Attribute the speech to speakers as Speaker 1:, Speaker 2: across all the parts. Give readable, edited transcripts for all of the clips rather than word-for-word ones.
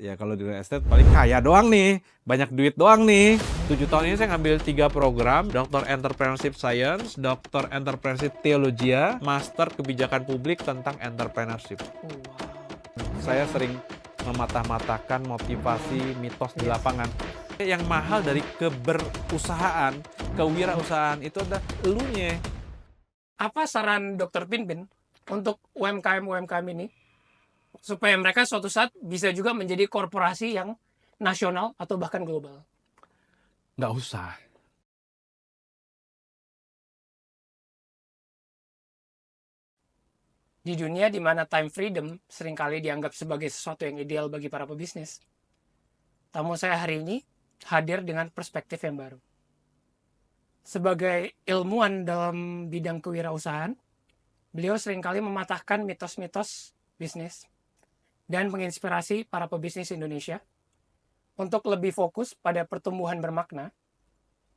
Speaker 1: Ya kalau di real estate paling kaya doang nih, banyak duit doang nih. 7 tahun ini saya ngambil 3 program, Dr. Entrepreneurship Science, Dr. Entrepreneurship Theologia, Master Kebijakan Publik tentang Entrepreneurship. Saya sering mematah-matahkan motivasi mitos di lapangan. Yang mahal dari keberusahaan, kewirausahaan itu adalah elunya.
Speaker 2: Apa saran Dr. Pinpin untuk UMKM ini supaya mereka suatu saat bisa juga menjadi korporasi yang nasional atau bahkan global?
Speaker 1: Nggak usah.
Speaker 2: Di dunia di mana time freedom seringkali dianggap sebagai sesuatu yang ideal bagi para pebisnis, tamu saya hari ini hadir dengan perspektif yang baru. Sebagai ilmuwan dalam bidang kewirausahaan, beliau seringkali mematahkan mitos-mitos bisnis dan menginspirasi para pebisnis Indonesia untuk lebih fokus pada pertumbuhan bermakna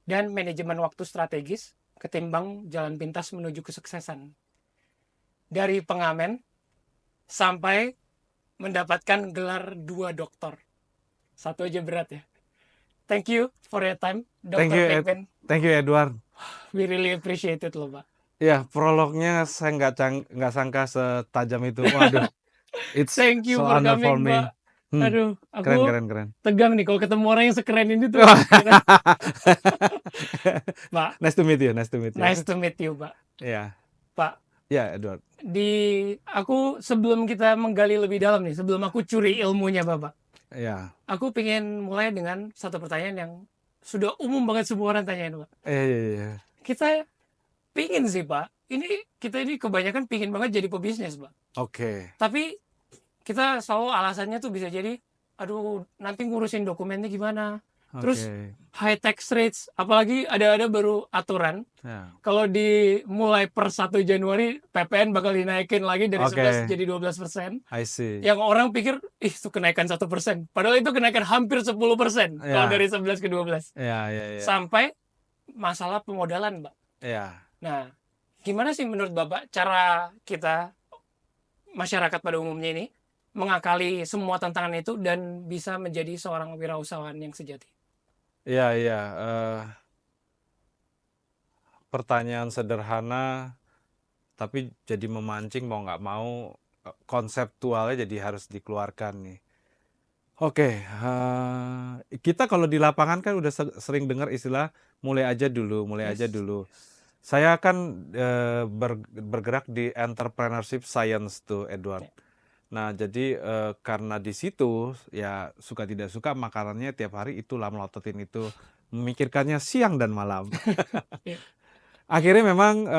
Speaker 2: dan manajemen waktu strategis ketimbang jalan pintas menuju kesuksesan. Dari pengamen sampai mendapatkan gelar 2 doktor. Satu aja berat ya. Thank you for your time, Dr. Pinpin.
Speaker 1: Thank you Edward.
Speaker 2: We really appreciate it loh, Pak.
Speaker 1: Ya, prolognya saya nggak sangka setajam itu. Waduh, it's
Speaker 2: Thank you
Speaker 1: so
Speaker 2: for
Speaker 1: honor for
Speaker 2: coming,
Speaker 1: me.
Speaker 2: Pak. Aduh, aku
Speaker 1: Keren.
Speaker 2: tegang nih kalau ketemu orang yang sekeren ini tuh. Pak,
Speaker 1: Nice to meet you.
Speaker 2: nice to meet you, Pak.
Speaker 1: Ya,
Speaker 2: Pak,
Speaker 1: ya Edward.
Speaker 2: aku sebelum kita menggali lebih dalam nih, sebelum aku curi ilmunya Bapak,
Speaker 1: Ya,
Speaker 2: aku pengen mulai dengan satu pertanyaan yang sudah umum banget semua orang tanyain, Pak.
Speaker 1: iya.
Speaker 2: Kita pingin sih, Pak. Kita ini kebanyakan pingin banget jadi pebisnis, Pak.
Speaker 1: Oke.
Speaker 2: Tapi kita selalu alasannya tuh bisa jadi, aduh, nanti ngurusin dokumennya gimana. Terus high tax rates, apalagi ada baru aturan.
Speaker 1: Ya.
Speaker 2: Kalau dimulai per 1 Januari, PPN bakal dinaikin lagi dari 11 jadi 12%.
Speaker 1: I see.
Speaker 2: Yang orang pikir, itu kenaikan 1%. Padahal itu kenaikan hampir 10% kalau dari 11 ke 12.
Speaker 1: Ya.
Speaker 2: Sampai masalah pemodalan, Mbak.
Speaker 1: Ya.
Speaker 2: Nah, gimana sih menurut Bapak cara kita, masyarakat pada umumnya ini, mengakali semua tantangan itu dan bisa menjadi seorang wirausahawan yang sejati?
Speaker 1: Iya. Pertanyaan sederhana, tapi jadi memancing mau nggak mau, konseptualnya jadi harus dikeluarkan nih. Oke, kita kalau di lapangan kan udah sering dengar istilah mulai aja dulu. Saya kan bergerak di entrepreneurship science tuh, Edward. Nah, jadi karena di situ ya suka tidak suka makanannya tiap hari itulah melototin itu, memikirkannya siang dan malam. Akhirnya memang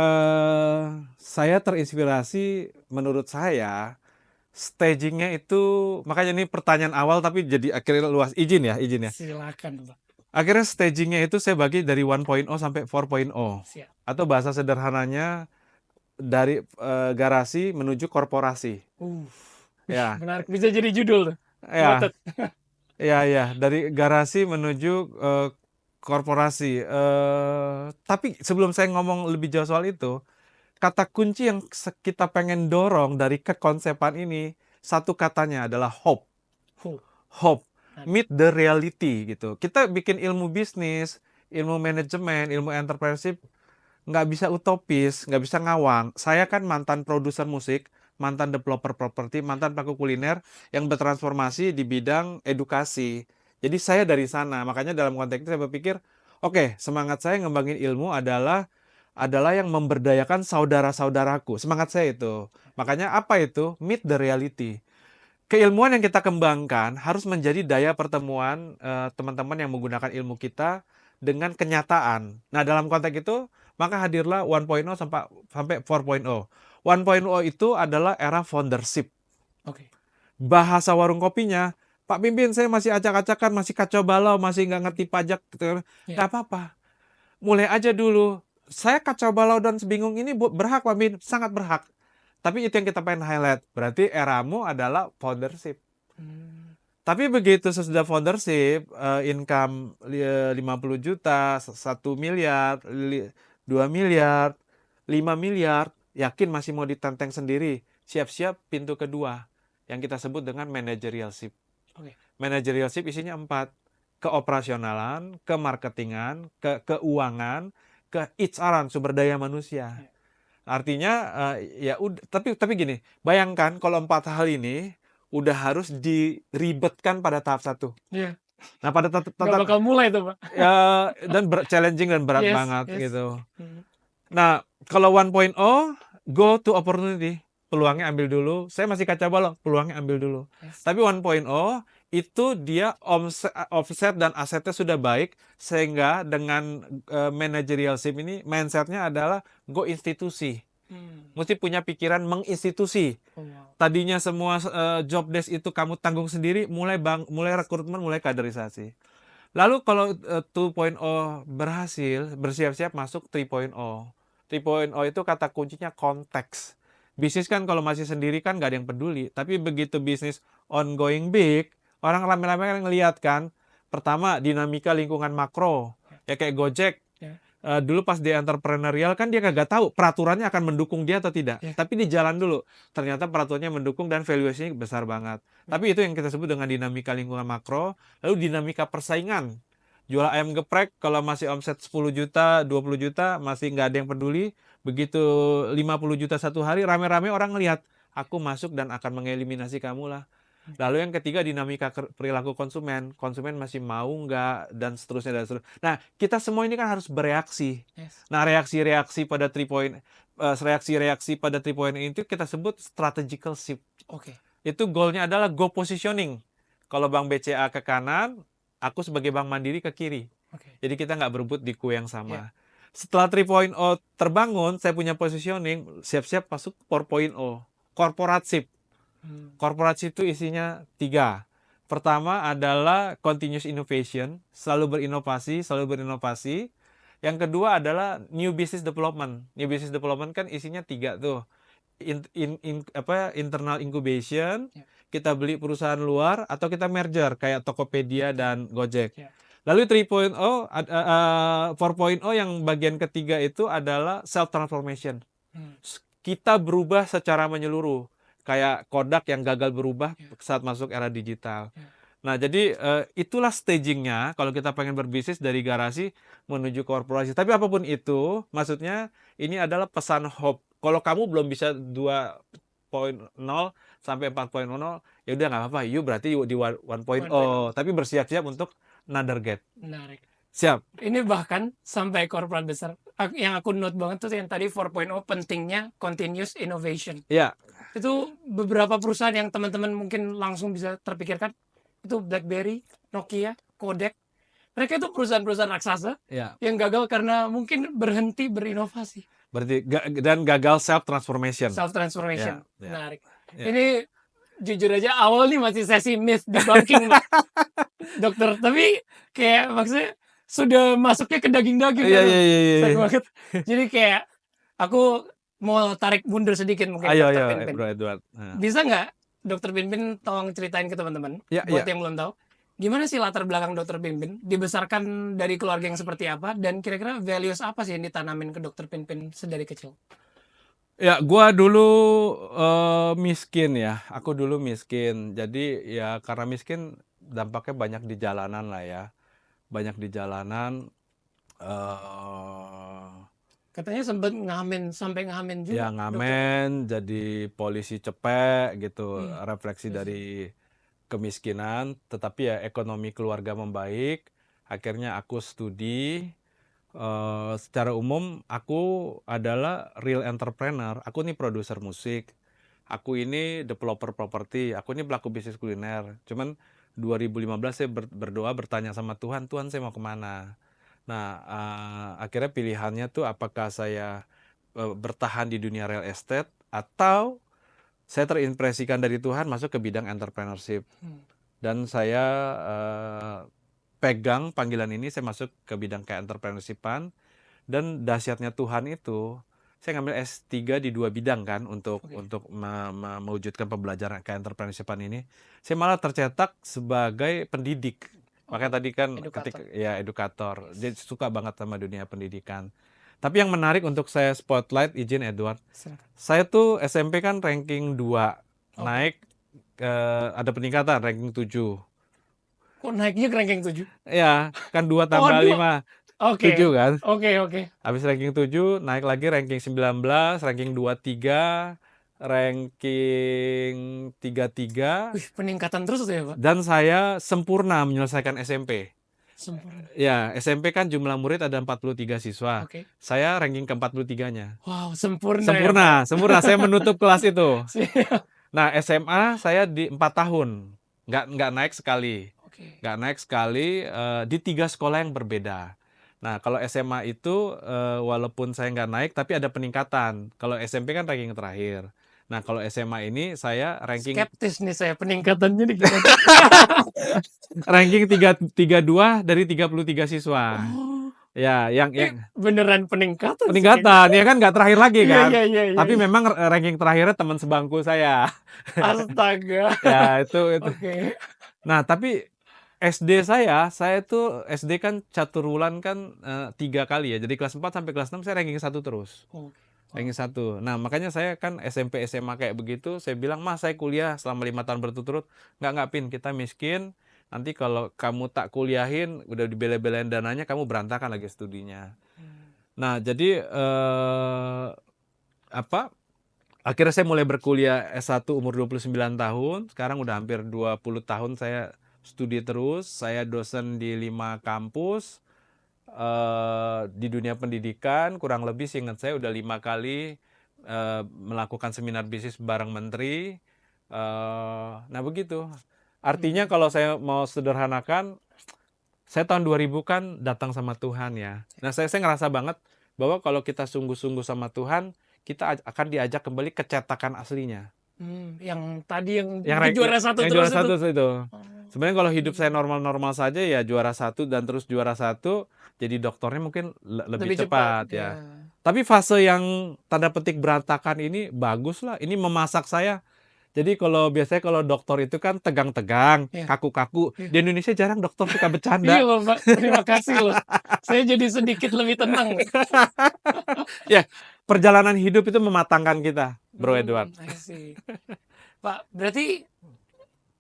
Speaker 1: saya terinspirasi, menurut saya stagingnya itu, makanya ini pertanyaan awal tapi jadi akhirnya luas. Izin ya.
Speaker 2: Silakan, Pak.
Speaker 1: Akhirnya stagingnya itu saya bagi dari 1.0 sampai 4.0.
Speaker 2: Siap.
Speaker 1: Atau bahasa sederhananya dari garasi menuju korporasi. Ya.
Speaker 2: Menarik, bisa jadi judul tuh.
Speaker 1: Ya. Dari garasi menuju korporasi. Tapi sebelum saya ngomong lebih jauh soal itu, kata kunci yang kita pengen dorong dari kekonsepan ini, satu katanya adalah hope. Meet the reality gitu. Kita bikin ilmu bisnis, ilmu manajemen, ilmu entrepreneurship, nggak bisa utopis, nggak bisa ngawang. Saya kan mantan produser musik, mantan developer properti, mantan pelaku kuliner yang bertransformasi di bidang edukasi. Jadi saya dari sana. Makanya dalam konteks itu saya berpikir, oke, semangat saya ngembangin ilmu adalah yang memberdayakan saudara-saudaraku. Semangat saya itu. Makanya apa itu? Meet the reality. Keilmuan yang kita kembangkan harus menjadi daya pertemuan teman-teman yang menggunakan ilmu kita dengan kenyataan. Nah, dalam konteks itu, maka hadirlah 1.0 sampai 4.0. 1.0 itu adalah era foundership. Bahasa warung kopinya, Pak Pimpin, saya masih acak-acakan, masih kacau balau, masih nggak ngerti pajak. Nggak apa-apa. Mulai aja dulu. Saya kacau balau dan sebingung ini berhak, Pak Pimpin. Sangat berhak. Tapi itu yang kita pengen highlight. Berarti eramu adalah foundership. Tapi begitu sesudah foundership, income 50 juta, 1 miliar, 2 miliar, 5 miliar, yakin masih mau ditenteng sendiri. Siap-siap pintu kedua, yang kita sebut dengan managerialship. Managerialship isinya 4. Keoperasionalan, kemarketingan, keuangan, ke HR-an, sumber daya manusia.
Speaker 2: Ya.
Speaker 1: Artinya ya udah, tapi gini, bayangkan kalau 4 hal ini udah harus diribetkan pada tahap 1.
Speaker 2: Iya.
Speaker 1: Nah, pada
Speaker 2: Nggak bakal mulai tuh, Pak.
Speaker 1: ya, dan challenging dan berat
Speaker 2: Yes,
Speaker 1: banget
Speaker 2: yes.
Speaker 1: gitu.
Speaker 2: Hmm.
Speaker 1: Nah, kalau 1.0 go to opportunity. Peluangnya ambil dulu. Saya masih kaca balok, peluangnya ambil dulu.
Speaker 2: Yes.
Speaker 1: Tapi 1.0 itu dia offset dan asetnya sudah baik, sehingga dengan managerialship ini mindsetnya adalah go institusi. Mesti punya pikiran menginstitusi.
Speaker 2: Oh, wow.
Speaker 1: Tadinya semua job desk itu kamu tanggung sendiri, mulai rekrutmen, mulai kaderisasi. Lalu kalau 2.0 berhasil, bersiap-siap masuk 3.0. 3.0 itu kata kuncinya konteks. Bisnis kan kalau masih sendiri kan nggak ada yang peduli. Tapi begitu bisnis ongoing big, orang rame-rame kan ngeliat kan. Pertama, dinamika lingkungan makro. Ya kayak Gojek.
Speaker 2: Ya.
Speaker 1: Dulu pas di entrepreneurial kan dia kagak tahu peraturannya akan mendukung dia atau tidak.
Speaker 2: Ya.
Speaker 1: Tapi di jalan dulu. Ternyata peraturannya mendukung dan valuasinya besar banget. Tapi itu yang kita sebut dengan dinamika lingkungan makro. Lalu dinamika persaingan. Jual ayam geprek kalau masih omset 10 juta, 20 juta masih nggak ada yang peduli. Begitu 50 juta satu hari, rame-rame orang ngelihat, aku masuk dan akan mengeliminasi kamu lah. Lalu yang ketiga dinamika perilaku konsumen. Konsumen masih mau nggak, dan seterusnya dan seterusnya. Nah, kita semua ini kan harus bereaksi.
Speaker 2: Yes.
Speaker 1: Nah, reaksi-reaksi pada 3 point itu kita sebut strategical shift.
Speaker 2: Oke.
Speaker 1: Itu goalnya adalah go positioning. Kalau Bank BCA ke kanan, aku sebagai Bank Mandiri ke kiri.
Speaker 2: Oke.
Speaker 1: Jadi kita nggak berebut di kue yang sama.
Speaker 2: Yeah.
Speaker 1: Setelah 3.0 terbangun, saya punya positioning, siap-siap masuk 4.0. Corporate shift. Corporate shift itu isinya 3. Pertama adalah continuous innovation, selalu berinovasi. Yang kedua adalah new business development. New business development kan isinya 3 tuh. Internal incubation,
Speaker 2: Yeah.
Speaker 1: kita beli perusahaan luar, atau kita merger kayak Tokopedia dan Gojek.
Speaker 2: Yeah.
Speaker 1: Lalu 3.0, 4.0 yang bagian ketiga itu adalah self transformation. Kita berubah secara menyeluruh, kayak Kodak yang gagal berubah saat masuk era digital. Nah, jadi itulah stagingnya kalau kita pengen berbisnis dari garasi menuju korporasi. Tapi apapun itu, maksudnya ini adalah pesan hope. Kalau kamu belum bisa 2.0 sampai 4.0, ya udah nggak apa-apa. You berarti di 1.0. Tapi bersiap-siap untuk another gate.
Speaker 2: Menarik.
Speaker 1: Siap.
Speaker 2: Ini bahkan sampai korporat besar. Yang aku note banget tuh yang tadi 4.0 pentingnya continuous innovation.
Speaker 1: Ya.
Speaker 2: Itu beberapa perusahaan yang teman-teman mungkin langsung bisa terpikirkan. Itu BlackBerry, Nokia, Kodak. Mereka itu perusahaan-perusahaan raksasa yang gagal karena mungkin berhenti berinovasi.
Speaker 1: Berarti dan gagal self transformation.
Speaker 2: Menarik. Ini jujur aja awal nih masih sesi myth di banking, dokter. Tapi kayak maksudnya sudah masuknya ke daging-daging.
Speaker 1: Iya.
Speaker 2: Jadi kayak aku mau tarik mundur sedikit mungkin.
Speaker 1: Ayo,
Speaker 2: Dr.
Speaker 1: Edward.
Speaker 2: Bisa nggak Dokter Pinpin tolong ceritain ke teman-teman buat yang belum tahu, gimana sih latar belakang Dokter Pinpin? Dibesarkan dari keluarga yang seperti apa, dan kira-kira values apa sih yang ditanamin ke Dokter Pinpin sedari kecil?
Speaker 1: Ya, gua dulu miskin ya. Aku dulu miskin. Jadi ya karena miskin dampaknya banyak di jalanan lah ya. Banyak di jalanan.
Speaker 2: Katanya sempat sampai ngamen juga.
Speaker 1: Ya ngamen, jadi polisi cepek gitu. Refleksi dari kemiskinan. Tetapi ya ekonomi keluarga membaik. Akhirnya aku studi. Secara umum aku adalah real entrepreneur. Aku nih produser musik. Aku ini developer properti. Aku ini pelaku bisnis kuliner. Cuman 2015 saya berdoa, bertanya sama Tuhan, Tuhan saya mau kemana? Nah, akhirnya pilihannya tuh apakah saya bertahan di dunia real estate, atau saya terimpresikan dari Tuhan masuk ke bidang entrepreneurship. Dan saya pegang panggilan ini, saya masuk ke bidang kayak entrepreneurshipan. Dan dahsyatnya Tuhan itu, saya ngambil S3 di 2 bidang kan untuk mewujudkan pembelajaran kayak entrepreneurshipan ini. Saya malah tercetak sebagai pendidik. Makanya tadi kan edukator. Jadi suka banget sama dunia pendidikan. Tapi yang menarik untuk saya spotlight, izin Edward. Saya tuh SMP kan ranking 2. Naik ada peningkatan ranking 7.
Speaker 2: Kok naiknya ke ranking 7?
Speaker 1: Ya, kan 2 tambah
Speaker 2: Waduh.
Speaker 1: 5,
Speaker 2: Oke.
Speaker 1: 7 kan.
Speaker 2: Oke.
Speaker 1: Habis ranking 7, naik lagi ranking 19, ranking 23, ranking 33,
Speaker 2: Wih, peningkatan terus tuh ya, Pak?
Speaker 1: dan saya sempurna menyelesaikan SMP.
Speaker 2: Sempurna.
Speaker 1: Ya, SMP kan jumlah murid ada 43 siswa.
Speaker 2: Oke.
Speaker 1: Saya ranking ke-43-nya.
Speaker 2: Wow, sempurna ya, Pak.
Speaker 1: Sempurna, sempurna. Saya menutup kelas itu.
Speaker 2: Siap.
Speaker 1: Nah, SMA saya di 4 tahun. Nggak naik sekali.
Speaker 2: Oke.
Speaker 1: Nggak naik sekali di 3 sekolah yang berbeda. Nah, kalau SMA itu walaupun saya nggak naik, tapi ada peningkatan. Kalau SMP kan ranking terakhir. Nah, kalau SMA ini saya ranking
Speaker 2: Skeptis nih saya peningkatannya nih gimana?
Speaker 1: ranking 32 dari 33 siswa.
Speaker 2: Oh,
Speaker 1: Ya, yang
Speaker 2: beneran peningkatan sih
Speaker 1: peningkatan, ya kan nggak terakhir lagi
Speaker 2: kayaknya.
Speaker 1: kan.
Speaker 2: Iya.
Speaker 1: Tapi memang ranking terakhirnya teman sebangku saya.
Speaker 2: Astaga.
Speaker 1: Ya, itu.
Speaker 2: Oke.
Speaker 1: Nah, tapi SD saya tuh SD kan catur wulan kan 3 kali ya. Jadi kelas 4 sampai kelas 6 saya ranking 1 terus.
Speaker 2: Oke.
Speaker 1: Ranking 1. Nah, makanya saya kan SMP SMA kayak begitu, saya bilang, "Mas, saya kuliah selama 5 tahun berturut-turut." Nggak, Pin, kita miskin. Nanti kalau kamu tak kuliahin, udah dibela-belain dananya, kamu berantakan lagi studinya. Nah, jadi akhirnya saya mulai berkuliah S1 umur 29 tahun. Sekarang udah hampir 20 tahun saya studi terus. Saya dosen di 5 kampus di dunia pendidikan. Kurang lebih seingat saya udah 5 kali melakukan seminar bisnis bareng menteri. Nah, begitu. Artinya kalau saya mau sederhanakan, saya tahun 2000 kan datang sama Tuhan ya. Nah, saya ngerasa banget bahwa kalau kita sungguh-sungguh sama Tuhan, kita akan diajak kembali ke cetakan aslinya.
Speaker 2: Yang tadi yang
Speaker 1: Yang
Speaker 2: juara satu
Speaker 1: yang
Speaker 2: terus
Speaker 1: juara satu
Speaker 2: itu.
Speaker 1: itu. Sebenarnya kalau hidup saya normal-normal saja ya juara 1 dan terus juara 1, jadi doktornya mungkin lebih cepat ya. Tapi fase yang tanda petik berantakan ini bagus lah. Ini memasak saya. Jadi biasanya kalau dokter itu kan tegang-tegang,
Speaker 2: Iya.
Speaker 1: kaku-kaku.
Speaker 2: Iya.
Speaker 1: Di Indonesia jarang dokter suka
Speaker 2: Iya
Speaker 1: bercanda.
Speaker 2: loh, Pak. Terima kasih loh. Saya jadi sedikit lebih tenang.
Speaker 1: Ya, perjalanan hidup itu mematangkan kita, Bro Edward.
Speaker 2: I see. Pak, berarti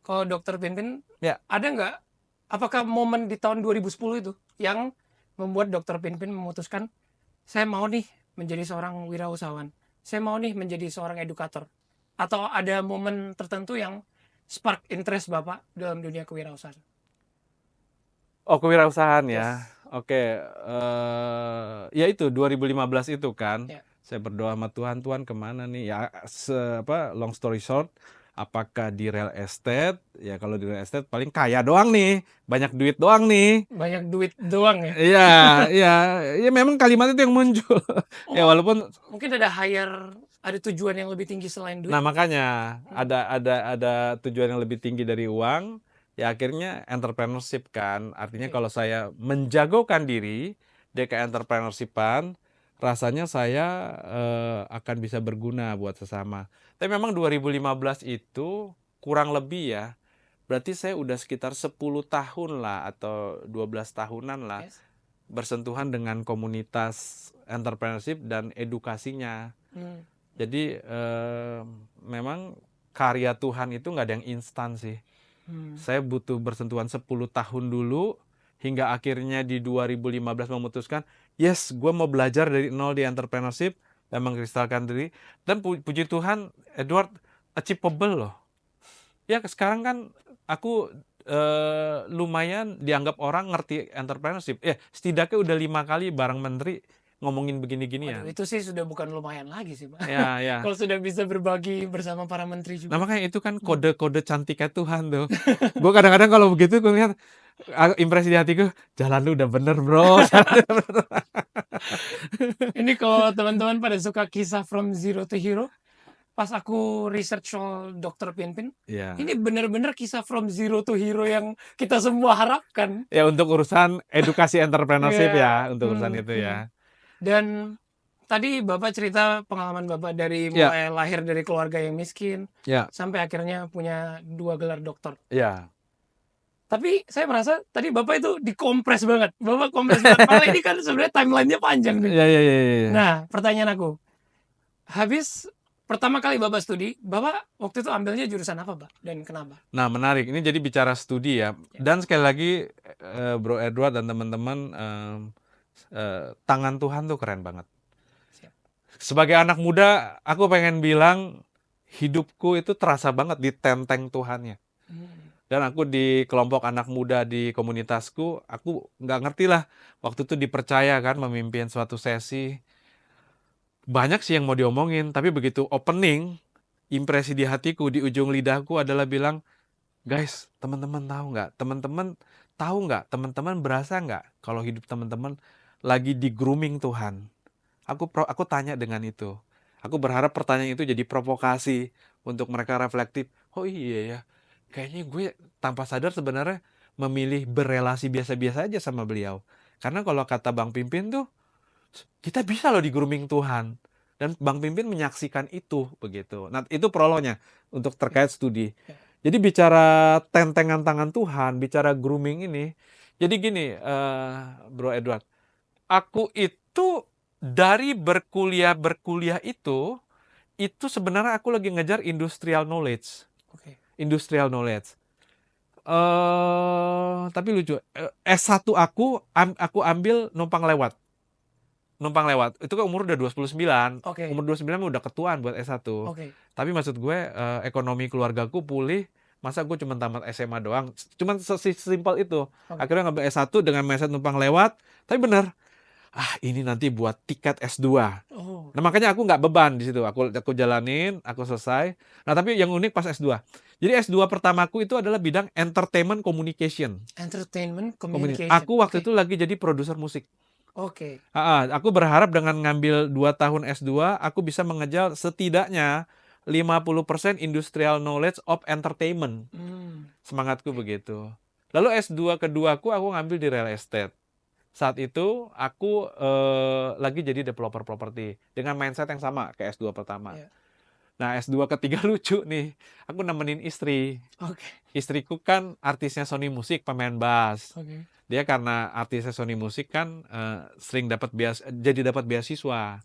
Speaker 2: kalau Dokter Pinpin,
Speaker 1: Ya.
Speaker 2: ada nggak, apakah momen di tahun 2010 itu yang membuat Dokter Pinpin memutuskan, saya mau nih menjadi seorang wirausahawan, saya mau nih menjadi seorang edukator, atau ada momen tertentu yang spark interest Bapak dalam dunia kewirausahaan?
Speaker 1: Oh, kewirausahaan ya.
Speaker 2: Yes.
Speaker 1: Oke, ya itu 2015 itu kan.
Speaker 2: Ya.
Speaker 1: Saya berdoa sama Tuhan, Tuhan kemana nih? Ya, long story short, apakah di real estate? Ya kalau di real estate paling kaya doang nih, banyak duit doang nih.
Speaker 2: Banyak duit doang ya?
Speaker 1: Iya, memang kalimat itu yang muncul. Ya walaupun
Speaker 2: mungkin ada tujuan yang lebih tinggi selain duit.
Speaker 1: Nah, makanya ada tujuan yang lebih tinggi dari uang. Ya akhirnya entrepreneurship kan. Artinya kalau saya menjagokan diri di ke-entrepreneurshipan, rasanya saya akan bisa berguna buat sesama. Tapi memang 2015 itu kurang lebih ya. Berarti saya udah sekitar 10 tahun lah atau 12 tahunan lah bersentuhan dengan komunitas entrepreneurship dan edukasinya. Jadi memang karya Tuhan itu nggak ada yang instan sih. Saya butuh bersentuhan 10 tahun dulu, hingga akhirnya di 2015 memutuskan, yes, gue mau belajar dari nol di entrepreneurship, dan mengkristalkan diri. Dan puji Tuhan, Edward, achievable loh. Ya sekarang kan aku lumayan dianggap orang ngerti entrepreneurship. Setidaknya udah 5 kali bareng menteri ngomongin begini-gini ya.
Speaker 2: Itu sih sudah bukan lumayan lagi sih, Pak.
Speaker 1: Ya.
Speaker 2: Kalau sudah bisa berbagi bersama para menteri juga.
Speaker 1: Nah makanya itu kan kode-kode cantiknya Tuhan tuh. Gue kadang-kadang kalau begitu gue lihat impresi di hatiku, jalan lu udah bener bro.
Speaker 2: Ini kalau teman-teman pada suka kisah from zero to hero, pas aku research soal Dokter Pinpin, ini benar-benar kisah from zero to hero yang kita semua harapkan.
Speaker 1: Ya untuk urusan edukasi entrepreneurship ya, untuk urusan itu ya.
Speaker 2: Dan tadi Bapak cerita pengalaman Bapak dari mulai lahir dari keluarga yang miskin, sampai akhirnya punya 2 gelar doktor.
Speaker 1: Iya.
Speaker 2: Tapi saya merasa tadi Bapak itu dikompres banget. Bapak kompres banget. Malah ini kan sebenarnya timelinenya panjang nih.
Speaker 1: Iya.
Speaker 2: Nah, pertanyaan aku, habis pertama kali Bapak studi, Bapak waktu itu ambilnya jurusan apa, Pak? Dan kenapa?
Speaker 1: Nah, menarik. Ini jadi bicara studi ya.
Speaker 2: Ya.
Speaker 1: Dan sekali lagi, Bro Edward dan teman-teman, tangan Tuhan tuh keren banget.
Speaker 2: Siap.
Speaker 1: Sebagai anak muda, aku pengen bilang hidupku itu terasa banget ditenteng Tuhannya. Dan aku di kelompok anak muda di komunitasku, aku nggak ngerti lah. Waktu itu dipercaya kan memimpin suatu sesi. Banyak sih yang mau diomongin, tapi begitu opening, impresi di hatiku, di ujung lidahku adalah bilang, guys, teman-teman tahu nggak, teman-teman berasa nggak kalau hidup teman-teman lagi di grooming Tuhan? Aku tanya dengan itu. Aku berharap pertanyaan itu jadi provokasi untuk mereka reflektif. Oh iya ya, kayaknya gue tanpa sadar sebenarnya memilih berelasi biasa-biasa aja sama beliau. Karena kalau kata Bang Pimpin tuh, kita bisa loh di grooming Tuhan. Dan Bang Pimpin menyaksikan itu begitu. Nah, itu prolognya untuk terkait studi. Jadi bicara tentengan tangan Tuhan, bicara grooming ini. Jadi gini, Bro Edward, aku itu dari berkuliah itu sebenarnya aku lagi ngejar industrial knowledge. Industrial knowledge. Tapi lucu. S1 aku ambil numpang lewat. Itu kan umur udah 29. Umur 29 udah ketuaan buat S1. Tapi maksud gue, ekonomi keluargaku pulih. Masa gue cuma tamat SMA doang. Cuman sesimpel itu. Akhirnya ngambil S1 dengan mindset numpang lewat. Tapi bener. Ini nanti buat tiket S2. Nah, makanya aku nggak beban di situ. Aku jalanin, aku selesai. Nah, tapi yang unik pas S2. Jadi S2 pertamaku itu adalah bidang entertainment communication.
Speaker 2: Entertainment communication.
Speaker 1: Aku waktu itu lagi jadi produser musik. Aku berharap dengan ngambil 2 tahun S2, aku bisa mengejar setidaknya 50% industrial knowledge of entertainment. Semangatku begitu. Lalu S2 keduaku aku ngambil di real estate. Saat itu aku lagi jadi developer properti dengan mindset yang sama kayak S2 pertama. Nah, S2 ketiga lucu nih. Aku nemenin istri. Istriku kan artisnya Sony Music, pemain bass. Dia karena artisnya Sony Music kan sering dapat beasiswa.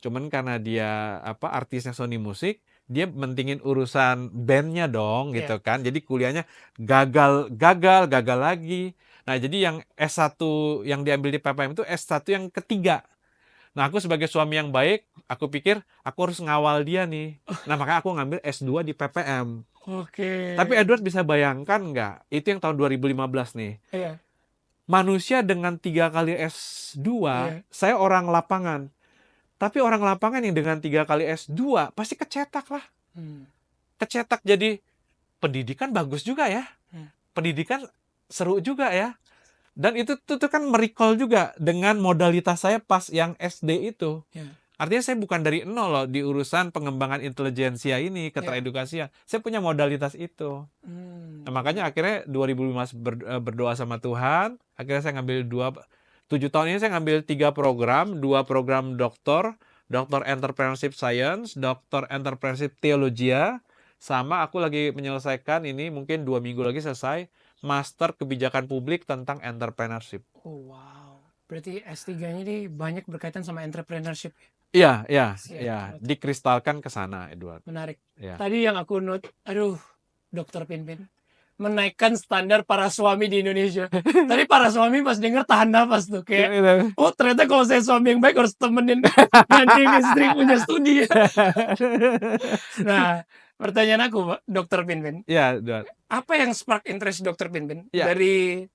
Speaker 1: Cuman karena dia artisnya Sony Music, dia mentingin urusan bandnya dong gitu kan. Jadi kuliahnya gagal lagi. Nah, jadi yang S1 yang diambil di PPM itu S1 yang ketiga. Nah, aku sebagai suami yang baik, aku pikir aku harus ngawal dia nih. Nah, makanya aku ngambil S2 di PPM. Tapi Edward bisa bayangkan nggak? Itu yang tahun 2015 nih. Manusia dengan 3 kali S2, saya orang lapangan. Tapi orang lapangan yang dengan 3 kali S2, pasti kecetak lah. Kecetak jadi pendidikan bagus juga ya. Pendidikan seru juga ya. Dan itu tuh kan merecall juga dengan modalitas saya pas yang SD itu. Artinya saya bukan dari nol loh di urusan pengembangan intelijensia ini, keteredukasian. Saya punya modalitas itu. Nah, makanya akhirnya 2015 berdoa sama Tuhan. Akhirnya saya ngambil 7 tahun ini saya ngambil 3 program, 2 program doktor entrepreneurship science, doktor entrepreneurship theologia, sama aku lagi menyelesaikan ini mungkin 2 minggu lagi selesai master kebijakan publik tentang entrepreneurship.
Speaker 2: Berarti S3-nya ini banyak berkaitan sama entrepreneurship.
Speaker 1: Iya, dikristalkan ke sana, Edward.
Speaker 2: Menarik. Tadi yang aku note, Dr. Pinpin, menaikkan standar para suami di Indonesia. Tadi para suami pas denger tahan nafas tuh kayak, ternyata kalau saya suami yang baik harus temenin nanti istri punya studi. Nah, pertanyaan aku, Dr. Pinpin.
Speaker 1: Iya, Edward.
Speaker 2: Apa yang spark interest Dr. Pinpin dari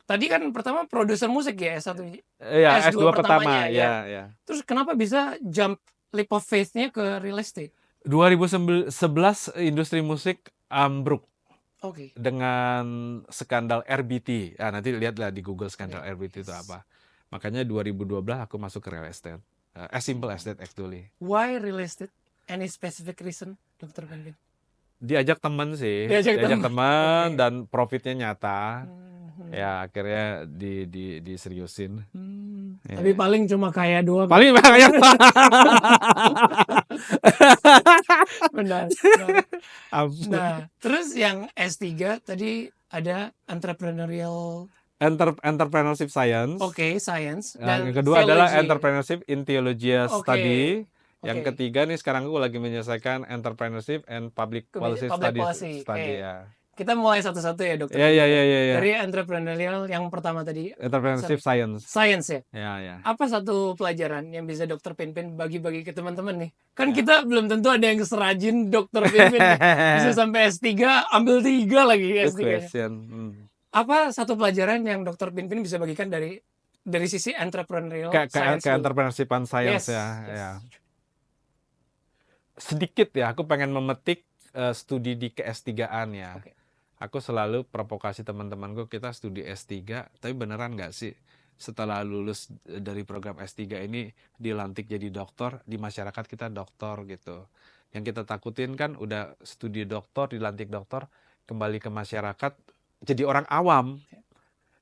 Speaker 2: tadi kan pertama produser musik ya S1.
Speaker 1: S2 pertama ya.
Speaker 2: Terus kenapa bisa jump leap of faith-nya ke real estate?
Speaker 1: 2011 industri musik ambruk. Dengan skandal RBT. Nanti lihatlah di Google skandal RBT itu apa. Makanya 2012 aku masuk ke real estate. As simple as that actually.
Speaker 2: Why real estate? Any specific reason, Dr. Pinpin?
Speaker 1: Diajak teman sih. Diajak teman dan profitnya nyata. Ya akhirnya diseriusin.
Speaker 2: Tapi paling cuma kaya doang.
Speaker 1: Paling kaya.
Speaker 2: Benar. Nah, terus yang S3 tadi ada entrepreneurial
Speaker 1: entrepreneurship science.
Speaker 2: Science.
Speaker 1: Dan yang kedua adalah entrepreneurship in theology study. Yang
Speaker 2: Oke.
Speaker 1: ketiga nih sekarang aku lagi menyelesaikan Entrepreneurship and Public Policy
Speaker 2: Public policy.
Speaker 1: Study ya.
Speaker 2: Kita mulai satu-satu ya, Dokter
Speaker 1: Ya ya
Speaker 2: Pimpin ya.
Speaker 1: ya ya ya.
Speaker 2: Dari entrepreneurial yang pertama tadi,
Speaker 1: Entrepreneurship Science.
Speaker 2: science ya.
Speaker 1: Ya ya.
Speaker 2: Apa satu pelajaran yang bisa Dokter Pimpin bagi-bagi ke teman-teman nih? Kan
Speaker 1: Ya.
Speaker 2: kita belum tentu ada yang serajin Dokter Pimpin nih. Bisa sampai S3, ambil 3 lagi
Speaker 1: Good
Speaker 2: S3-nya.
Speaker 1: question.
Speaker 2: Apa satu pelajaran yang Dokter Pimpin bisa bagikan dari sisi entrepreneurial science
Speaker 1: Ke
Speaker 2: dulu?
Speaker 1: entrepreneurship and science
Speaker 2: Yes,
Speaker 1: ya.
Speaker 2: yes.
Speaker 1: Ya. Sedikit ya, aku pengen memetik studi di ke S3-an ya.
Speaker 2: Oke.
Speaker 1: Aku selalu provokasi teman-temanku, kita studi S3, tapi beneran nggak sih setelah lulus dari program S3 ini dilantik jadi dokter, di masyarakat kita dokter gitu. Yang kita takutin kan udah studi dokter, dilantik dokter, kembali ke masyarakat jadi orang awam.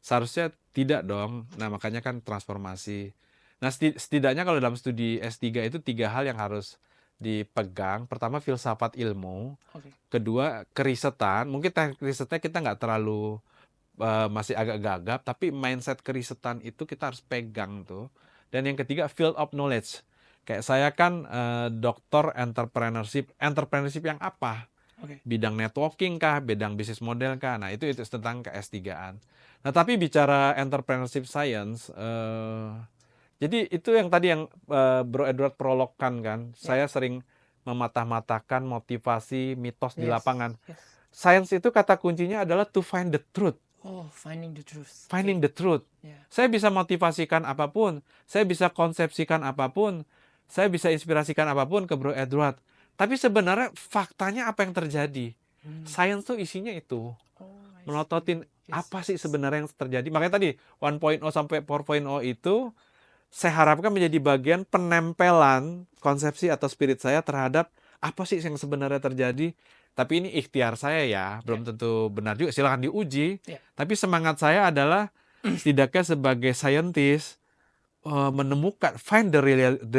Speaker 1: Seharusnya tidak dong. Nah, makanya kan transformasi. Nah, setidaknya kalau dalam studi S3 itu 3 hal yang harus dipegang. Pertama, filsafat ilmu.
Speaker 2: Oke.
Speaker 1: Kedua, kerisetan. Mungkin teknik risetnya kita nggak terlalu masih agak gagap, tapi mindset kerisetan itu kita harus pegang tuh. Dan yang ketiga, field of knowledge. Kayak saya kan dokter entrepreneurship. Entrepreneurship yang apa?
Speaker 2: Oke.
Speaker 1: Bidang networking kah? Bidang bisnis model kah? Nah, itu tentang ke S3-an. Nah, tapi bicara entrepreneurship science, jadi itu yang tadi yang Bro Edward prologkan kan. Saya sering mematah-matahkan motivasi mitos di lapangan.
Speaker 2: Yes.
Speaker 1: Science itu kata kuncinya adalah to find the truth.
Speaker 2: Oh, finding the truth.
Speaker 1: Finding the truth.
Speaker 2: Yeah.
Speaker 1: Saya bisa motivasikan apapun, saya bisa konsepsikan apapun, saya bisa inspirasikan apapun ke Bro Edward. Tapi sebenarnya faktanya apa yang terjadi? Science tuh isinya itu. Melototin apa sih sebenarnya yang terjadi. Makanya tadi 1.0 sampai 4.0 itu saya harapkan menjadi bagian penempelan konsepsi atau spirit saya terhadap apa sih yang sebenarnya terjadi. Tapi ini ikhtiar saya ya, belum tentu benar juga, silahkan diuji. Tapi semangat saya adalah setidaknya sebagai scientist menemukan, find the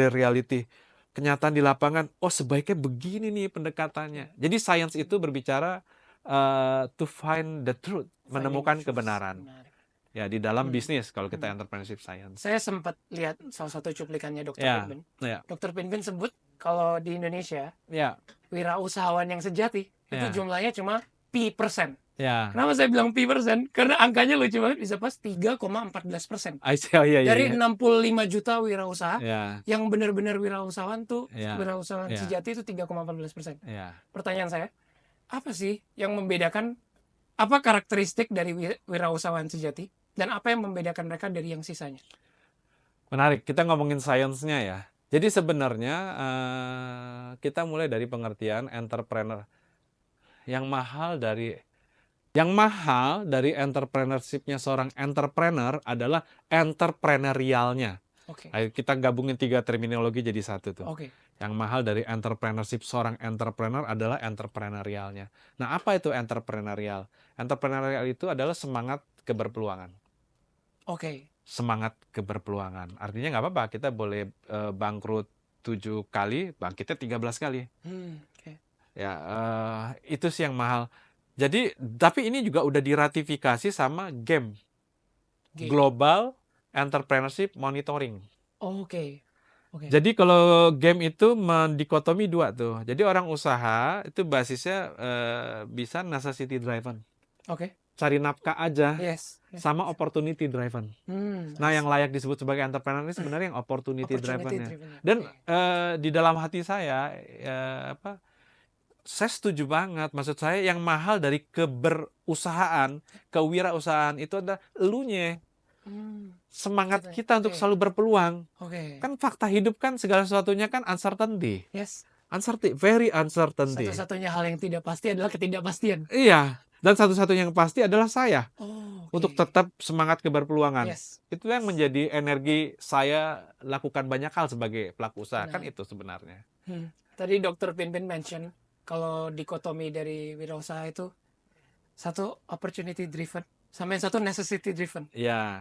Speaker 1: reality. Kenyataan di lapangan, oh sebaiknya begini nih pendekatannya. Jadi science itu berbicara to find the truth, menemukan kebenaran. Ya, di dalam bisnis kalau kita entrepreneurship science.
Speaker 2: Saya sempat lihat salah satu cuplikannya Dr. Pimpin. Dr. Pimpin sebut kalau di Indonesia, wirausahawan yang sejati itu jumlahnya cuma P%. Kenapa saya bilang P%? Karena angkanya lucu banget, bisa pas 3,14%. Dari 65 juta wirausaha, yang benar-benar wirausahawan tuh, wirausahawan sejati itu 3,14%. Pertanyaan saya, apa sih yang membedakan, apa karakteristik dari wirausahawan sejati? Dan apa yang membedakan mereka dari yang sisanya?
Speaker 1: Menarik, kita ngomongin sainsnya ya. Jadi sebenarnya kita mulai dari pengertian entrepreneur. Yang mahal dari entrepreneurship-nya seorang entrepreneur adalah entrepreneurialnya. Ayo kita gabungin 3 terminologi jadi satu tuh. Yang mahal dari entrepreneurship seorang entrepreneur adalah entrepreneurialnya. Nah, apa itu entrepreneurial? Entrepreneurial itu adalah semangat keberpeluangan. Semangat keberpeluangan. Artinya nggak apa-apa, kita boleh bangkrut 7 kali, bangkitnya 13 kali. Ya, itu sih yang mahal. Jadi, tapi ini juga udah diratifikasi sama GEM. Global Entrepreneurship Monitoring. Jadi kalau GEM itu mendikotomi 2 tuh. Jadi orang usaha itu basisnya bisa necessity driven. Cari nafkah aja, sama opportunity driven. Nah, yang layak disebut sebagai entrepreneur ini sebenarnya yang opportunity driven. Dan di dalam hati saya, saya setuju banget. Maksud saya yang mahal dari keberusahaan, kewirausahaan itu adalah elunya. Semangat kita untuk selalu berpeluang. Kan fakta hidup kan segala sesuatunya kan uncertainty. Uncertainty, very uncertainty.
Speaker 2: Satu-satunya hal yang tidak pasti adalah ketidakpastian.
Speaker 1: Iya. Dan satu-satunya yang pasti adalah saya. Untuk tetap semangat keberpeluangan. Itu yang menjadi energi saya lakukan banyak hal sebagai pelaku usaha. Kan itu sebenarnya.
Speaker 2: Tadi Dr. Pimpin mention, kalau dikotomi dari wirausaha itu, satu opportunity driven, sama yang satu necessity driven.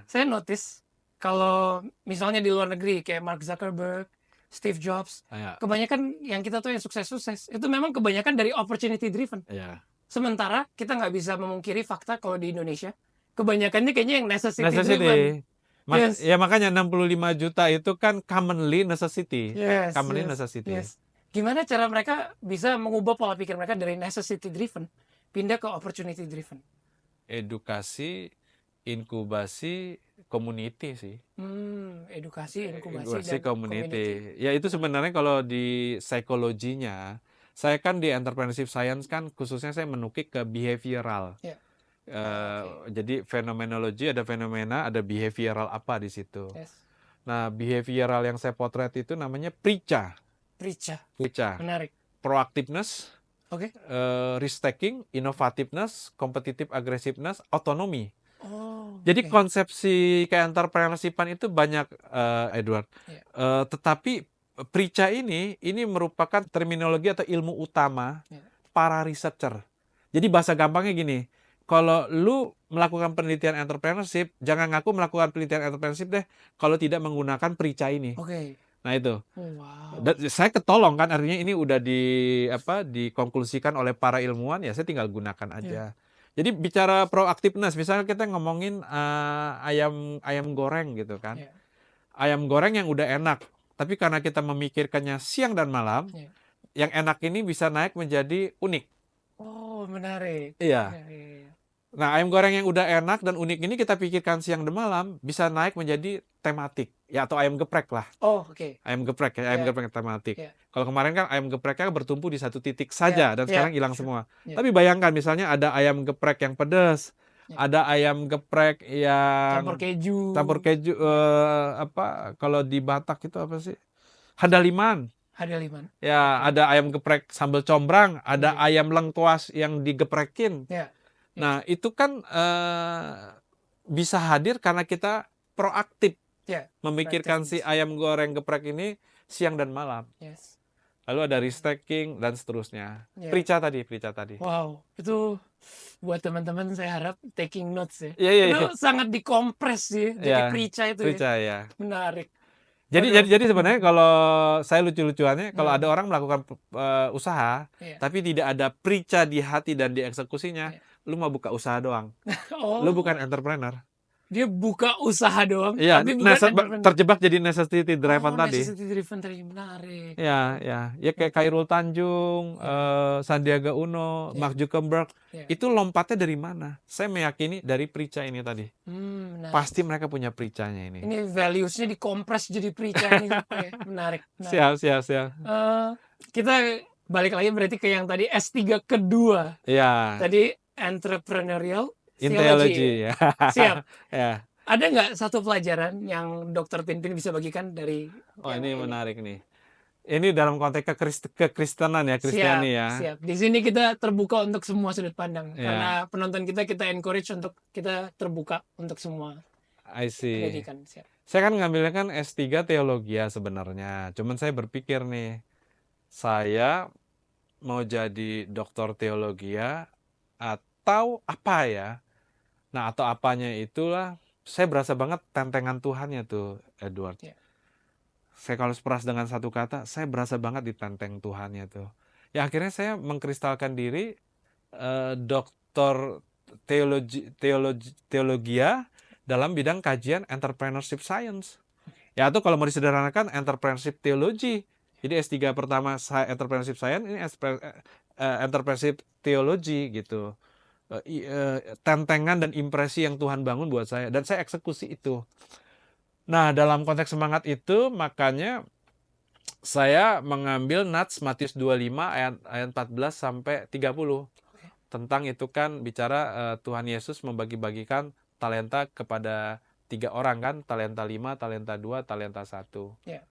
Speaker 2: Saya notice, kalau misalnya di luar negeri, kayak Mark Zuckerberg, Steve Jobs, kebanyakan yang kita tuh yang sukses-sukses, itu memang kebanyakan dari opportunity driven. Sementara kita nggak bisa memungkiri fakta kalau di Indonesia kebanyakannya kayaknya yang necessity driven. Yes.
Speaker 1: Ya makanya 65 juta itu kan commonly necessity.
Speaker 2: Yes,
Speaker 1: Commonly
Speaker 2: yes,
Speaker 1: necessity.
Speaker 2: yes. Gimana cara mereka bisa mengubah pola pikir mereka dari necessity driven pindah ke opportunity driven?
Speaker 1: Edukasi, inkubasi, community sih.
Speaker 2: Edukasi, inkubasi,
Speaker 1: Edukasi,
Speaker 2: dan community.
Speaker 1: community. Ya itu sebenarnya kalau di psikologinya, saya kan di entrepreneurship science kan khususnya saya menukik ke behavioral.
Speaker 2: Ya. Oke.
Speaker 1: Jadi fenomenologi ada fenomena, ada behavioral apa di situ.
Speaker 2: Yes.
Speaker 1: Nah, behavioral yang saya potret itu namanya PRICA.
Speaker 2: Prica. Menarik.
Speaker 1: Proactiveness,
Speaker 2: Oke.
Speaker 1: risk taking, innovativeness, competitive aggressiveness, autonomy.
Speaker 2: Oh,
Speaker 1: Jadi
Speaker 2: oke.
Speaker 1: konsepsi ke-entrepreneurshipan itu banyak, Edward.
Speaker 2: Iya.
Speaker 1: Tetapi PRICA ini merupakan terminologi atau ilmu utama
Speaker 2: Iya.
Speaker 1: para researcher. Jadi bahasa gampangnya gini, kalau lu melakukan penelitian entrepreneurship, jangan ngaku melakukan penelitian entrepreneurship deh kalau tidak menggunakan PRICA ini.
Speaker 2: Oke.
Speaker 1: Nah itu.
Speaker 2: Oh, wow.
Speaker 1: Dan saya ketolong kan, artinya ini udah dikonklusikan oleh para ilmuwan, ya saya tinggal gunakan aja. Jadi bicara proactiveness, misalnya kita ngomongin ayam goreng gitu kan.
Speaker 2: Iya.
Speaker 1: Ayam goreng yang udah enak, tapi karena kita memikirkannya siang dan malam,
Speaker 2: Iya.
Speaker 1: yang enak ini bisa naik menjadi unik.
Speaker 2: Oh, menarik.
Speaker 1: Iya.
Speaker 2: Iya.
Speaker 1: Nah, ayam goreng yang udah enak dan unik ini kita pikirkan siang dan malam, bisa naik menjadi tematik. Ya, atau ayam geprek lah.
Speaker 2: Oh, oke.
Speaker 1: Ayam geprek ya, ayam
Speaker 2: Iya.
Speaker 1: geprek tematik.
Speaker 2: Iya.
Speaker 1: Kalau kemarin kan ayam gepreknya bertumpu di satu titik saja, dan
Speaker 2: Iya.
Speaker 1: sekarang hilang
Speaker 2: Sure.
Speaker 1: semua.
Speaker 2: Iya.
Speaker 1: Tapi bayangkan misalnya ada ayam geprek yang pedas,
Speaker 2: Iya.
Speaker 1: ada ayam geprek yang
Speaker 2: Campur keju.
Speaker 1: kalau di Batak itu apa sih? Handaliman.
Speaker 2: Hadaliman.
Speaker 1: Ya,
Speaker 2: Oke.
Speaker 1: ada ayam geprek sambal combrang, ada
Speaker 2: Iya.
Speaker 1: ayam lengkuas yang digeprekin.
Speaker 2: Iya.
Speaker 1: Nah, itu kan bisa hadir karena kita proaktif
Speaker 2: Iya.
Speaker 1: memikirkan si
Speaker 2: Proactiveness.
Speaker 1: ayam goreng geprek ini siang dan malam.
Speaker 2: Yes.
Speaker 1: Lalu ada risk taking dan seterusnya.
Speaker 2: Iya.
Speaker 1: Prica tadi.
Speaker 2: Wow, itu buat teman-teman saya harap taking notes ya.
Speaker 1: Iya.
Speaker 2: Itu sangat dikompres sih, jadi
Speaker 1: Iya,
Speaker 2: Prica itu ya.
Speaker 1: Prica ya.
Speaker 2: Menarik.
Speaker 1: Jadi sebenarnya kalau saya lucu-lucuannya, kalau ada orang melakukan usaha,
Speaker 2: Iya.
Speaker 1: tapi tidak ada prica di hati dan di eksekusinya,
Speaker 2: Iya.
Speaker 1: lu mau buka usaha doang.
Speaker 2: Oh,
Speaker 1: Lu bukan entrepreneur.
Speaker 2: dia buka usaha doang,
Speaker 1: Iya,
Speaker 2: tapi bukan entrepreneur.
Speaker 1: terjebak jadi necessity driven tadi.
Speaker 2: Necessity driven tadi, menarik.
Speaker 1: Ya kayak Khairul Tanjung, Sandiaga Uno,
Speaker 2: Iya.
Speaker 1: Mark Zuckerberg,
Speaker 2: Iya.
Speaker 1: itu lompatnya dari mana? Saya meyakini dari prica ini tadi.
Speaker 2: Menarik.
Speaker 1: Pasti mereka punya pricanya ini.
Speaker 2: Ini values-nya dikompres jadi Prica ini. Menarik.
Speaker 1: Siap.
Speaker 2: Kita balik lagi berarti ke yang tadi S3 kedua.
Speaker 1: Iya.
Speaker 2: Tadi entrepreneurial
Speaker 1: Theology ya.
Speaker 2: Siap.
Speaker 1: Ya.
Speaker 2: Ada nggak satu pelajaran yang Dr. Pinpin bisa bagikan dari
Speaker 1: Oh,
Speaker 2: yang
Speaker 1: ini menarik nih. Ini dalam konteks kekristenan ya, Kristiani ya.
Speaker 2: Siap. Di sini kita terbuka untuk semua sudut pandang.
Speaker 1: Ya.
Speaker 2: Karena penonton kita encourage untuk kita terbuka untuk semua
Speaker 1: I see.
Speaker 2: pendidikan. Siap.
Speaker 1: Saya kan ngambilnya kan S3 teologi ya sebenarnya. Cuman saya berpikir nih, saya mau jadi doktor teologi ya atau apa ya? Nah, atau apanya itulah, saya berasa banget tentengan Tuhannya tuh, Edward.
Speaker 2: Ya.
Speaker 1: Saya kalau seperas dengan satu kata, saya berasa banget ditenteng Tuhannya tuh. Ya akhirnya saya mengkristalkan diri doktor teologia dalam bidang kajian entrepreneurship science. Ya atau kalau mau disederhanakan entrepreneurship theology. Jadi S3 pertama saya entrepreneurship science, ini entrepreneurship theology gitu. Tentengan dan impresi yang Tuhan bangun buat saya, dan saya eksekusi itu. Nah, dalam konteks semangat itu makanya saya mengambil Nats Matius 25 ayat 14 sampai 30. Tentang itu kan bicara Tuhan Yesus membagi-bagikan talenta kepada 3 orang kan, talenta 5, talenta 2, talenta 1.
Speaker 2: Yeah.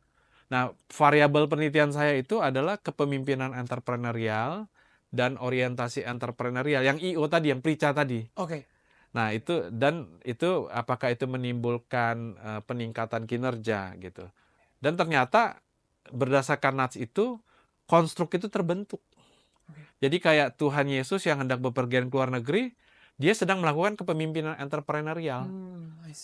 Speaker 1: Nah, variabel penelitian saya itu adalah kepemimpinan entrepreneurial dan orientasi entrepreneurial, yang IO tadi, yang prica tadi.
Speaker 2: Oke.
Speaker 1: Nah, itu apakah itu menimbulkan peningkatan kinerja gitu. Dan ternyata berdasarkan Nats itu konstruk itu terbentuk. Jadi kayak Tuhan Yesus yang hendak bepergian ke luar negeri, dia sedang melakukan kepemimpinan entrepreneurial.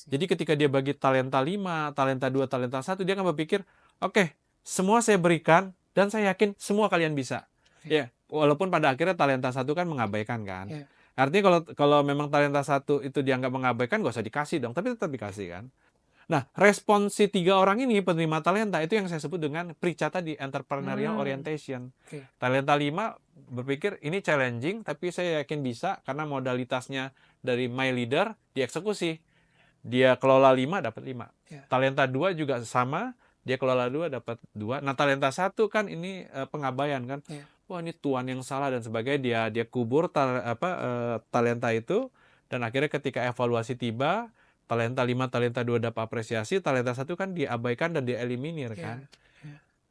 Speaker 1: Jadi ketika dia bagi talenta 5, talenta 2, talenta 1, dia akan berpikir, oke, semua saya berikan dan saya yakin semua kalian bisa. Ya, walaupun pada akhirnya talenta 1 kan mengabaikan kan. Yeah. Artinya kalau memang talenta 1 itu dianggap mengabaikan, gak usah dikasih dong, tapi tetap dikasih kan. Nah, respon si 3 orang ini penerima talenta itu yang saya sebut dengan PRICA tadi, entrepreneurial orientation.
Speaker 2: Oke.
Speaker 1: Talenta 5 berpikir ini challenging tapi saya yakin bisa karena modalitasnya dari my leader dieksekusi. Dia kelola 5 dapat 5.
Speaker 2: Ya.
Speaker 1: Talenta 2 juga sama, dia kelola 2 dapat 2. Nah, talenta 1 kan ini pengabaian kan.
Speaker 2: Ya.
Speaker 1: Wah, ini tuan yang salah dan sebagainya. Dia kubur talenta itu dan akhirnya ketika evaluasi tiba, talenta 5, talenta 2 dapat apresiasi, talenta 1 kan diabaikan dan dieliminir
Speaker 2: Ya.
Speaker 1: kan.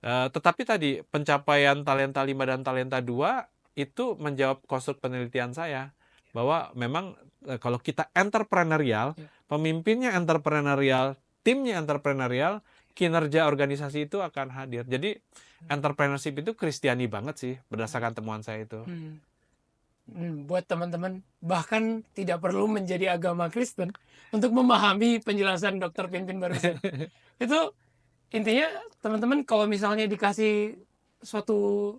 Speaker 2: Ya.
Speaker 1: Tetapi tadi pencapaian talenta 5 dan talenta 2 itu menjawab konstruk penelitian saya bahwa memang kalau kita entrepreneurial,
Speaker 2: Ya.
Speaker 1: pemimpinnya entrepreneurial, timnya entrepreneurial, kinerja organisasi itu akan hadir. Jadi entrepreneurship itu Kristiani banget sih berdasarkan temuan saya itu.
Speaker 2: Buat teman-teman bahkan tidak perlu menjadi agama Kristen untuk memahami penjelasan Dr. Pinpin barusan. Itu intinya teman-teman kalau misalnya dikasih suatu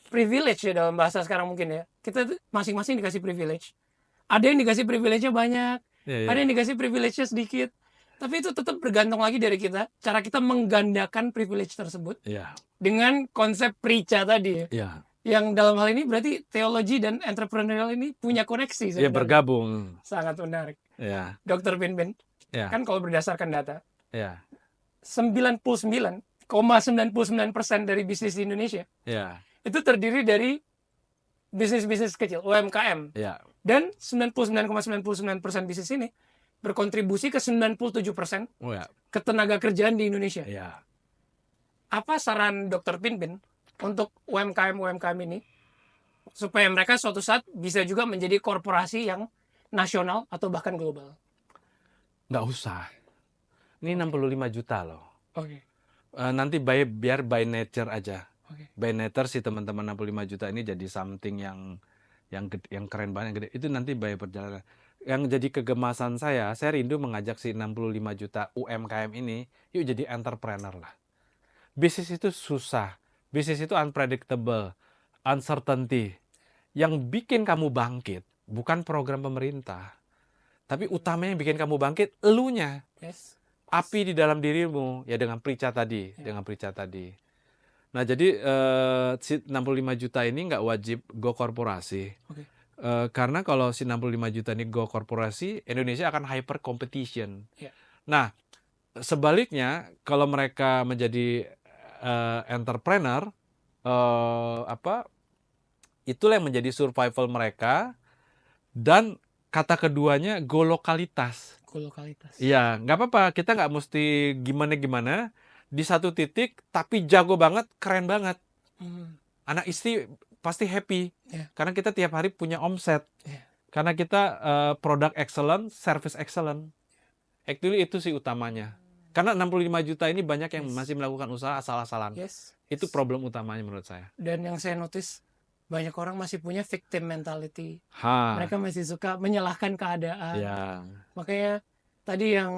Speaker 2: privilege ya dalam bahasa sekarang mungkin ya, kita tuh masing-masing dikasih privilege. Ada yang dikasih privilege-nya banyak, ada yang dikasih privilege-nya sedikit. Tapi itu tetap bergantung lagi dari kita, cara kita menggandakan privilege tersebut dengan konsep PRICA tadi ya. Yang dalam hal ini berarti teologi dan entrepreneurial ini punya koneksi sebenarnya.
Speaker 1: Ya, bergabung.
Speaker 2: Sangat menarik.
Speaker 1: Ya.
Speaker 2: Dr. Pinpin, kan kalau berdasarkan data,
Speaker 1: Ya.
Speaker 2: 99,99% dari bisnis di Indonesia
Speaker 1: Ya.
Speaker 2: itu terdiri dari bisnis-bisnis kecil, UMKM.
Speaker 1: Ya.
Speaker 2: Dan 99,99% bisnis ini berkontribusi ke 97% ketenaga kerjaan di Indonesia.
Speaker 1: Ya.
Speaker 2: Apa saran Dr. Pinpin untuk UMKM ini supaya mereka suatu saat bisa juga menjadi korporasi yang nasional atau bahkan global?
Speaker 1: Nggak usah. Ini 65 juta loh.
Speaker 2: Oke.
Speaker 1: Nanti biar by nature aja. By nature si teman-teman 65 juta ini jadi something yang keren banget, yang gede. Itu nanti by perjalanan. Yang jadi kegemasan saya rindu mengajak si 65 juta UMKM ini, yuk jadi entrepreneur lah. Bisnis itu susah. Bisnis itu unpredictable, uncertainty. Yang bikin kamu bangkit bukan program pemerintah. Tapi utamanya yang bikin kamu bangkit, elunya.
Speaker 2: Yes.
Speaker 1: Api di dalam dirimu, ya dengan PRICA tadi. Nah, jadi 65 juta ini nggak wajib go korporasi. Karena kalau si 65 juta ini go korporasi, Indonesia akan hyper competition. Nah, sebaliknya kalau mereka menjadi entrepreneur, itulah yang menjadi survival mereka. Dan kata keduanya go lokalitas. Iya, nggak apa-apa. Kita nggak mesti gimana-gimana di satu titik, tapi jago banget, keren banget. Anak istri pasti happy karena kita tiap hari punya omset. Karena kita product excellent, service excellent. Actually itu sih utamanya. Karena 65 juta ini banyak yang masih melakukan usaha asal-asalan. Itu problem utamanya menurut saya.
Speaker 2: Dan yang saya notice, banyak orang masih punya victim mentality. Mereka masih suka menyalahkan keadaan. Makanya tadi yang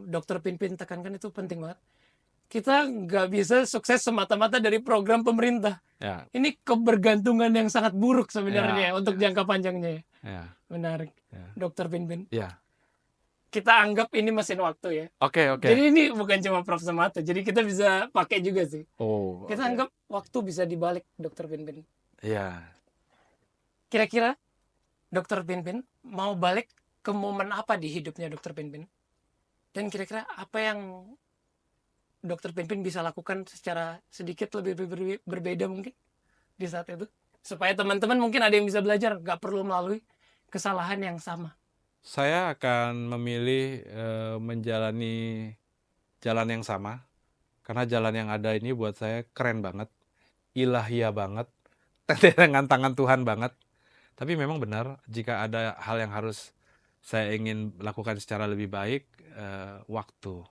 Speaker 2: Dr. Pinpin tekankan itu penting banget. Kita nggak bisa sukses semata-mata dari program pemerintah. Ini kebergantungan yang sangat buruk sebenarnya untuk jangka panjangnya. Menarik. Dr. Pinpin. Kita anggap ini mesin waktu ya.
Speaker 1: Oke.
Speaker 2: Jadi ini bukan cuma Prof. Semata. Jadi kita bisa pakai juga sih. Kita anggap waktu bisa dibalik, Dr. Pinpin. Kira-kira Dr. Pinpin mau balik ke momen apa di hidupnya Dr. Pinpin? Dan kira-kira apa yang Dr. Pinpin bisa lakukan secara sedikit lebih berbeda mungkin di saat itu? Supaya teman-teman mungkin ada yang bisa belajar, nggak perlu melalui kesalahan yang sama.
Speaker 1: Saya akan memilih menjalani jalan yang sama. Karena jalan yang ada ini buat saya keren banget. Ilahiyah banget. Dengan tangan Tuhan banget. Tapi memang benar, jika ada hal yang harus saya ingin lakukan secara lebih baik, waktu.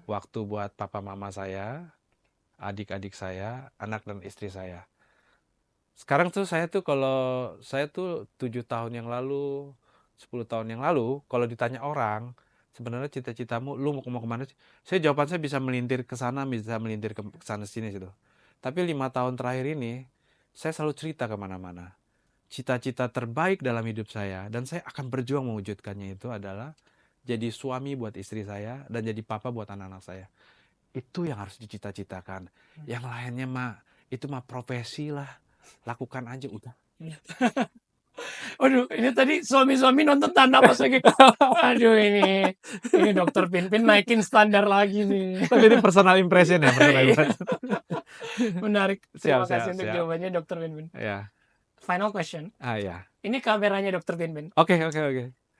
Speaker 1: Waktu buat papa mama saya, adik-adik saya, anak dan istri saya. Sekarang tuh saya tuh 7 tahun yang lalu, 10 tahun yang lalu, kalau ditanya orang, sebenarnya cita-citamu, lu mau kemana sih? Jawaban saya bisa melintir ke sana, bisa melintir ke sana sini gitu. Tapi 5 tahun terakhir ini, saya selalu cerita kemana-mana. Cita-cita terbaik dalam hidup saya, dan saya akan berjuang mewujudkannya itu adalah jadi suami buat istri saya, dan jadi papa buat anak-anak saya. Itu yang harus dicita-citakan. Yang lainnya mah, itu mah profesi lah. Lakukan aja udah.
Speaker 2: Aduh, ini tadi suami-suami nonton tahan napas lagi. Aduh, ini Dokter Pinpin naikin standar lagi nih.
Speaker 1: Tapi ini personal impression ya, personal
Speaker 2: Iya.
Speaker 1: impression.
Speaker 2: Menarik. Terima
Speaker 1: Siap,
Speaker 2: kasih
Speaker 1: siap,
Speaker 2: untuk
Speaker 1: siap.
Speaker 2: jawabannya Dokter Pinpin.
Speaker 1: Ya.
Speaker 2: Final question.
Speaker 1: Ya.
Speaker 2: Ini kameranya Dokter Pinpin.
Speaker 1: Oke.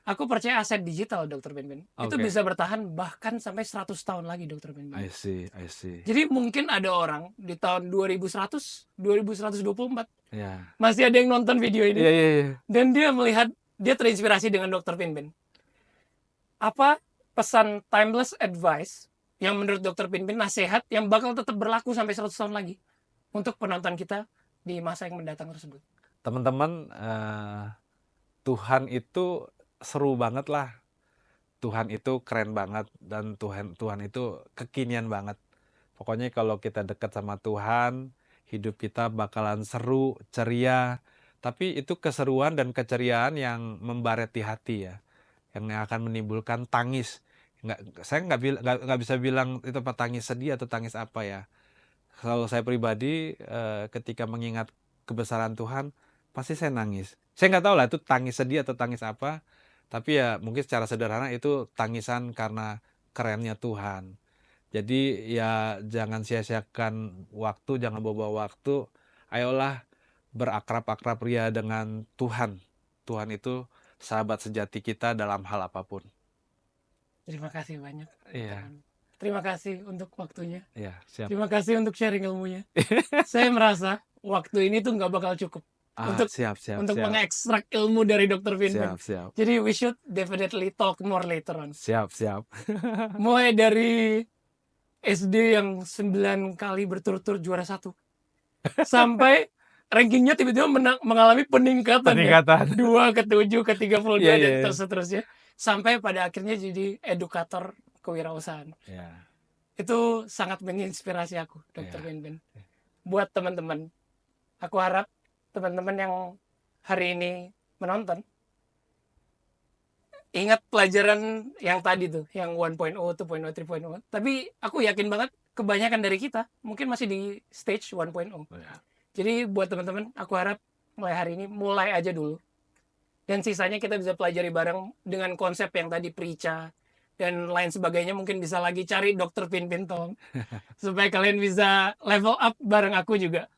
Speaker 2: Aku percaya aset digital Dokter Pinpin itu
Speaker 1: Oke.
Speaker 2: bisa bertahan bahkan sampai 100 tahun lagi Dokter Pinpin.
Speaker 1: I see.
Speaker 2: Jadi mungkin ada orang di tahun 2100, 2124
Speaker 1: Ya.
Speaker 2: masih ada yang nonton video ini.
Speaker 1: Iya.
Speaker 2: Dan dia melihat, dia terinspirasi dengan Dokter Pinpin. Apa pesan timeless advice yang menurut Dokter Pinpin nasihat yang bakal tetap berlaku sampai 100 tahun lagi untuk penonton kita di masa yang mendatang tersebut?
Speaker 1: Teman-teman, Tuhan itu seru banget lah. Tuhan itu keren banget, dan Tuhan itu kekinian banget. Pokoknya kalau kita dekat sama Tuhan, hidup kita bakalan seru, ceria. Tapi itu keseruan dan keceriaan yang membaret di hati ya, yang akan menimbulkan tangis. Saya nggak bisa bilang itu apa, tangis sedih atau tangis apa ya. Kalau saya pribadi, ketika mengingat kebesaran Tuhan, pasti saya nangis. Saya nggak tahu lah itu tangis sedih atau tangis apa, tapi ya mungkin secara sederhana itu tangisan karena kerennya Tuhan. Jadi ya jangan sia-siakan waktu, jangan bawa waktu. Ayolah berakrab-akrab ria dengan Tuhan. Tuhan itu sahabat sejati kita dalam hal apapun.
Speaker 2: Terima kasih banyak.
Speaker 1: Iya.
Speaker 2: Terima kasih untuk waktunya.
Speaker 1: Iya, siap.
Speaker 2: Terima kasih untuk sharing ilmunya. Saya merasa waktu ini tuh nggak bakal cukup untuk
Speaker 1: siap.
Speaker 2: mengekstrak ilmu dari Dokter Pinpin.
Speaker 1: Siap.
Speaker 2: Jadi we should definitely talk more later on.
Speaker 1: Siap.
Speaker 2: Mulai dari SD yang 9 kali berturut-turut juara 1 sampai rankingnya tiba-tiba mengalami peningkatan. 2 ke 7 ke 32 dan seterusnya sampai pada akhirnya jadi edukator kewirausahaan. Itu sangat menginspirasi aku, Dokter Pinpin. Buat teman-teman, aku harap teman-teman yang hari ini menonton ingat pelajaran yang tadi tuh, yang 1.0, 2.0, 3.0. Tapi aku yakin banget kebanyakan dari kita mungkin masih di stage 1.0. Jadi buat teman-teman, aku harap mulai hari ini mulai aja dulu. Dan sisanya kita bisa pelajari bareng dengan konsep yang tadi Prica dan lain sebagainya. Mungkin bisa lagi cari Dokter Pinpin tolong supaya kalian bisa level up bareng aku juga.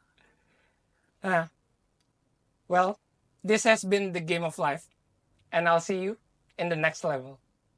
Speaker 2: Well, this has been the game of life, and I'll see you in the next level.